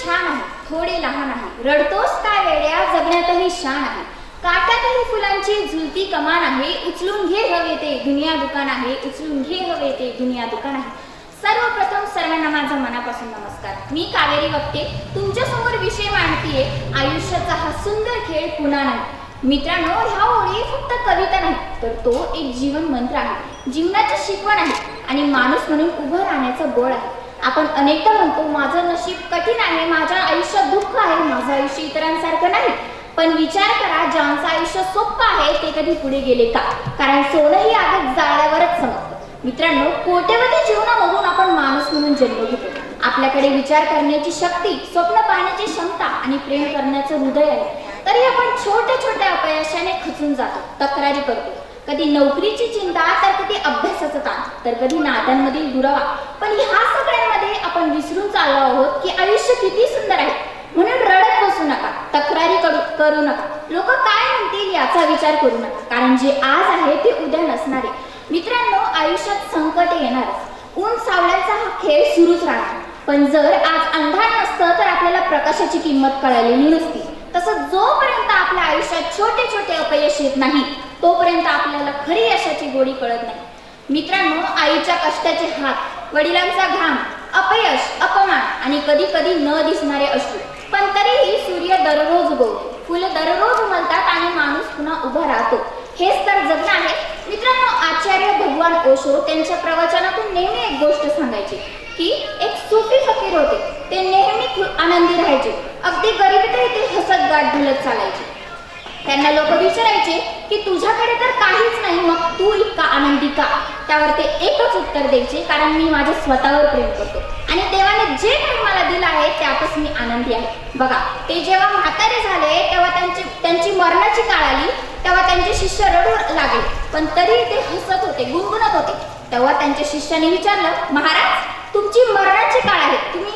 छान आहे, थोडे लहान आहे, रडतोस काय वेड्या, जगण्यातही शान आहे, काट्यातही फुलांची झुलती कमान आहे, उचलून घे हवे ते दुनिया दुकान आहे, उचलून घे हवे ते दुनिया दुकान आहे. सर्वप्रथम सर्वांना माझा मनापासून नमस्कार. मी कावेरी वक्ते तुमच्या समोर विषय मांडतीये, आयुष्याचा हा सुंदर खेळ पुन्हा नाही. मित्रांनो, ह्या ओळी फक्त कविता नाही, तर तो एक जीवन मंत्र आहे, जीवनाची शिकवण आहे आणि माणूस म्हणून उभं राहण्याचा बळ आहे. आपण अनेकदा म्हणतो माझं नशीब कठीण आहे, माझ्या आयुष्यात दुःख आहे, माझं आयुष्य इतरांसारखं नाही. पण विचार करा, ज्यांचं आयुष्य सोपं आहे ते कधी पुढे गेले का? कारण सोनंही आगीत जाळल्यावरच समजतं. मित्रांनो, कोट्यवधी जीवनामधून आपण माणूस म्हणून जन्म घेतो. आपल्याकडे विचार करण्याची शक्ती, स्वप्न पाहण्याची क्षमता आणि प्रेम करण्याचं हृदय आहे. तरी आपण छोट्या छोट्या अपयशाने खचून जातो, तक्रारी करतो. कधी नोकरीची चिंता, तर कधी अभ्यासाचा ताण, तर कधी नात्यांमधील दुरावा. पण ह्या सगळ्यांमध्ये आपण विसरून चाललो आहोत की आयुष्य किती सुंदर आहे. म्हणून रडत बसू नका, तक्रारी करू नका, लोक काय म्हणतील याचा विचार करू नका, कारण जे आज आहे ते उद्या नसणार आहे. मित्रांनो, आयुष्यात संकट येणारच, ऊन सावळ्यांचा हा खेळ सुरूच राहणार. पण जर आज अंधार नसतं तर आपल्याला प्रकाशाची किंमत कळलेली नसती. तसंच जोपर्यंत आपल्या आयुष्यात छोटे छोटे अपयश येत नाही, तोपर्यंत आपल्याला खरी यशाची गोडी कळत नाही. मित्रांनो, आईच्या कष्टाचे हात, वडिलांचा घाम, अपयश, अपमान आणि कधी कधी न दिसणारे अश्रू. पण तरीही सूर्य दररोज उगवतो, फुलं दररोज उमलतात आणि माणूस पुन्हा उभा राहतो. हेच तर जगणं आहे. मित्रांनो, आचार्य भगवान ओशो त्यांच्या प्रवचनातून नेहमी एक गोष्ट सांगायची की एक सुफी फकीर होते. ते नेहमी आनंदी राहायचे, अगदी गरिबीतही ते हसत गाठ घालत चालायचे. त्यांना लोक विचारायचे की तुझ्याकडे तर काहीच नाही, मग तू इतका आनंदी का? त्यावर ते एकच उत्तर द्यायचे, कारण मी माझ्या स्वतःवर प्रेम करतो आणि देवाने जे काही मला दिलं आहे त्यातच मी आनंदी आहे. बघा, ते जेव्हा म्हातारे झाले तेव्हा त्यांची मरणाची काळ आली, तेव्हा त्यांचे शिष्य रडू लागले, पण तरी ते हसत होते, गुणगुणत होते. तेव्हा त्यांच्या शिष्याने विचारलं, महाराज, तुमची मरणाची काळ आहे, तुम्ही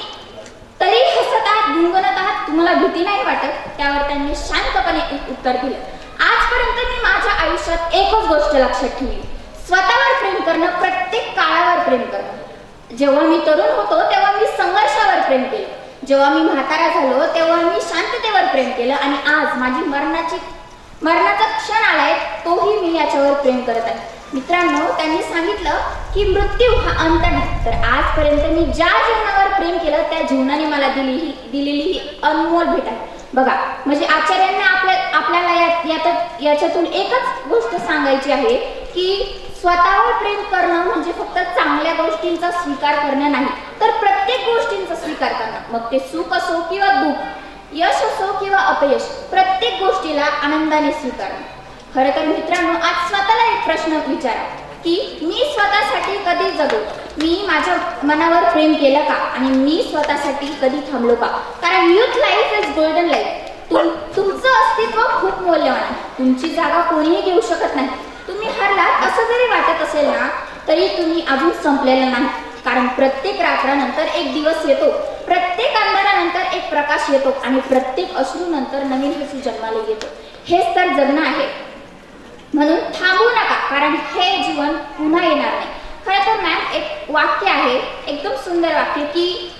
तरी हसत आहात, गुणगुणत आहात, तुम्हाला भीती नाही वाटत? त्यावर त्यांनी शांतपणे एक उत्तर दिलं, आजपर्यंत मी माझ्या आयुष्यात एकच गोष्ट लक्षात ठेवली, स्वतःवर प्रेम करणं, प्रत्येक काळावर प्रेम करणं. जेव्हा मी तरुण होतो तेव्हा मी संघर्षावर प्रेम केलं, जेव्हा मी म्हातारा झालो तेव्हा मी शांततेवर प्रेम केलं आणि आज माझी मरणाचा क्षण आलाय, तोही मी याच्यावर प्रेम करत आहे. मित्रांनो, त्यांनी सांगितलं की मृत्यू हा अंत नाही, तर आजपर्यंत मी ज्या जीवनावर प्रेम केलं त्या जीवनाने मला दिलेली ही अनमोल भेट आहे. बघा, म्हणजे आचार्यांना आपल्याला याच्यातून एकच गोष्ट सांगायची आहे की स्वतःवर प्रेम करणं म्हणजे फक्त चांगल्या गोष्टींचा स्वीकार करणं नाही, तर प्रत्येक गोष्टींचा स्वीकार करणं. मग ते सुख असो किंवा दुःख, यश असो किंवा अपयश, प्रत्येक गोष्टीला आनंदाने स्वीकारणं. खरं तर मित्रांनो, आज स्वतःला एक प्रश्न विचारा की मी स्वतःसाठी कधी जगलो, मी माझ्या मनावर प्रेम केलं का आणि मी स्वतःसाठी कधी थांबलो का? कारण youth life is golden life. तुमचं अस्तित्व खूप मौल्यवान आहे, तुमची जागा कोणीही घेऊ शकत नाही. तुम्ही हरलात असं जरी वाटत असेल ना, तरी तुम्ही अजून संपलेलं नाही, कारण प्रत्येक रात्रानंतर एक दिवस येतो, प्रत्येक अंधारानंतर एक प्रकाश येतो आणि प्रत्येक अश्रूनंतर नवीन हसू जन्माला येतो. हेच तर जगणं आहे. म्हणून थांबू नका, कारण हे जीवन पुन्हा येणार नाही. खरं तर मॅम, एक वाक्य आहे, एकदम सुंदर वाक्य, की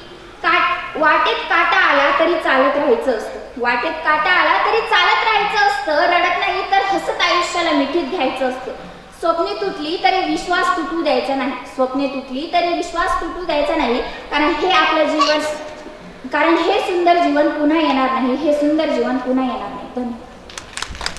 वाटेत काटा आला तरी चालत राहायचं असतं, वाटेत काटा आला तरी चालत राहायचं असतं, रडत नाही तर हसत आयुष्याला मिठीत घ्यायचं असतं. स्वप्ने तुटली तरी विश्वास तुटू द्यायचा नाही, स्वप्ने तुटली तरी विश्वास तुटू द्यायचा नाही, कारण हे सुंदर जीवन पुन्हा येणार नाही, हे सुंदर जीवन पुन्हा येणार नाही. धन्यवाद.